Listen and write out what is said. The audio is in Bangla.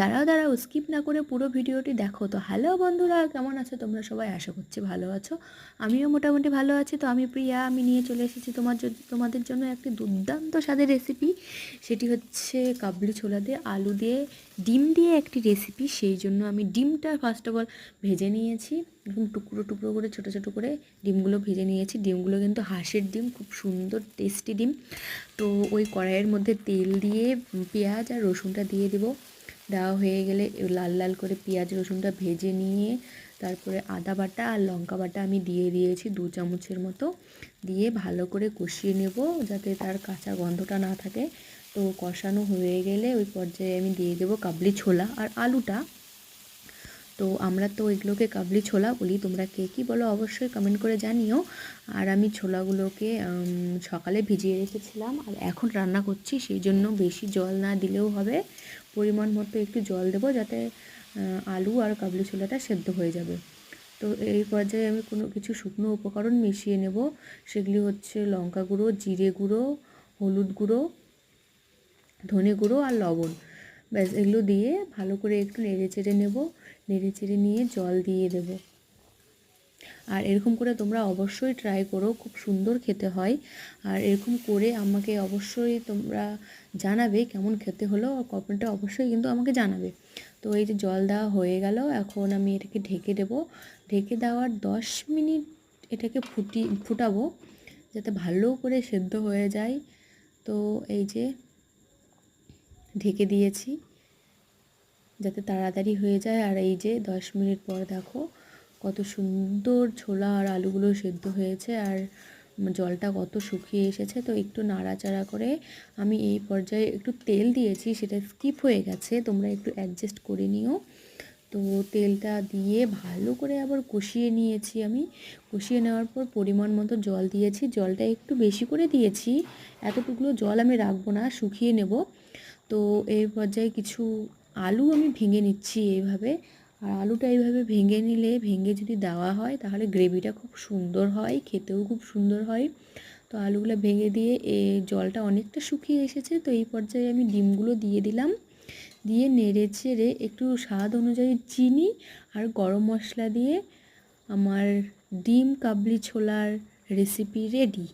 দাঁড়াও স্কিপ না করে পুরো ভিডিওটি দেখো। তো হ্যালো বন্ধুরা, কেমন আছো তোমরা সবাই? আশা করছি ভালো আছো। আমিও মোটামুটি ভালো আছি। তো আমি প্রিয়া, আমি নিয়ে চলে এসেছি তোমাদের জন্য একটি দুর্দান্ত স্বাদের রেসিপি। সেটি হচ্ছে কাবলি ছোলা দিয়ে আলু দিয়ে ডিম দিয়ে একটি রেসিপি। সেই জন্য আমি ডিমটা ফার্স্ট অফ অল ভেজে নিয়েছি। এরকম টুকরো টুকরো করে ছোটো ছোটো করে ডিমগুলো ভেজে নিয়েছি। ডিমগুলো কিন্তু হাঁসের ডিম, খুব সুন্দর টেস্টি ডিম। তো ওই কড়াইয়ের মধ্যে তেল দিয়ে পেঁয়াজ আর রসুনটা দিয়ে দেবো। দেওয়া হয়ে গেলে লাল লাল করে পেঁয়াজ রসুনটা ভেজে নিয়ে তারপরে আদা বাটা আর লঙ্কা বাটা আমি দিয়ে দিয়েছি 2 চামচের মতো। দিয়ে ভালো করে কষিয়ে নেব যাতে তার কাঁচা গন্ধটা না থাকে। তো কষানো হয়ে গেলে ওই পর্যায়ে আমি দিয়ে দেবো কাবলি ছোলা আর আলুটা। তো আমরা তো এগুলোকে কাবলি ছোলা বলি, তোমরা কে কী বলো অবশ্যই কমেন্ট করে জানিও। আর আমি ছোলাগুলোকে সকালে ভিজিয়ে রেখেছিলাম আর এখন রান্না করছি, সেই জন্য বেশি জল না দিলেও হবে। পরিমাণ মতো একটু জল দেবো যাতে আলু আর কাবলি ছোলাটা সেদ্ধ হয়ে যাবে। তো এই পর্যায়ে আমি কোনো কিছু শুকনো উপকরণ মিশিয়ে নেব। সেগুলি হচ্ছে লঙ্কা গুঁড়ো, জিরে গুঁড়ো, হলুদ গুঁড়ো, ধনে গুঁড়ো আর লবণ। ব্যাস এগুলো দিয়ে ভালো করে একটু নেড়ে চেড়ে নেব। নেড়ে চেড়ে নিয়ে জল দিয়ে দেব। আর এরকম করে তোমরা অবশ্যই ট্রাই করো, খুব সুন্দর খেতে হয়। আর এরকম করে আমাকে অবশ্যই তোমরা জানাবে কেমন খেতে হলো, আর কমেন্টে অবশ্যই কিন্তু আমাকে জানাবে। তো এই যে জল দেওয়া হয়ে গেল, এখন আমি এটাকে ঢেকে দেব। ঢেকে দেওয়ার 10 মিনিট এটাকে ফুটাবো যাতে ভালো করে সেদ্ধ হয়ে যায়। তো এই যে ঢেকে দিয়েছি যাতে তাড়াতাড়ি হয়ে যায়। আর এই যে 10 মিনিট পর দেখো কত সুন্দর ছোলা আর আলুগুলো সেদ্ধ হয়েছে আর জলটা কত শুকিয়ে এসেছে। তো একটু নাড়াচাড়া করে আমি এই পর্যায়ে একটু তেল দিয়েছি, সেটা স্কিপ হয়ে গেছে, তোমরা একটু অ্যাডজাস্ট করে নিও। তো তেলটা দিয়ে ভালো করে আবার কষিয়ে নিয়েছি আমি। কষিয়ে নেওয়ার পর পরিমাণ মতো জল দিয়েছি, জলটা একটু বেশি করে দিয়েছি। এতটুকু জল আমি রাখবো না, শুকিয়ে নেব। তো এই পর্যায়ে কিছু আলু আমি ভেঙে নিচ্ছি এইভাবে। আর আলুটা এইভাবে ভেঙে নিলে, ভেঙে যদি দেওয়া হয় তাহলে গ্রেভিটা খুব সুন্দর হয়, খেতেও খুব সুন্দর হয়। তো আলুগুলো ভেঙে দিয়ে জলটা অনেকটা শুকিয়ে এসেছে। তো এই পর্যায়ে আমি ডিমগুলো দিয়ে দিলাম। দিয়ে নেড়ে চেড়ে একটু স্বাদ অনুযায়ী চিনি আর গরম মশলা দিয়ে আমার ডিম কাবলি ছোলার রেসিপি রেডি।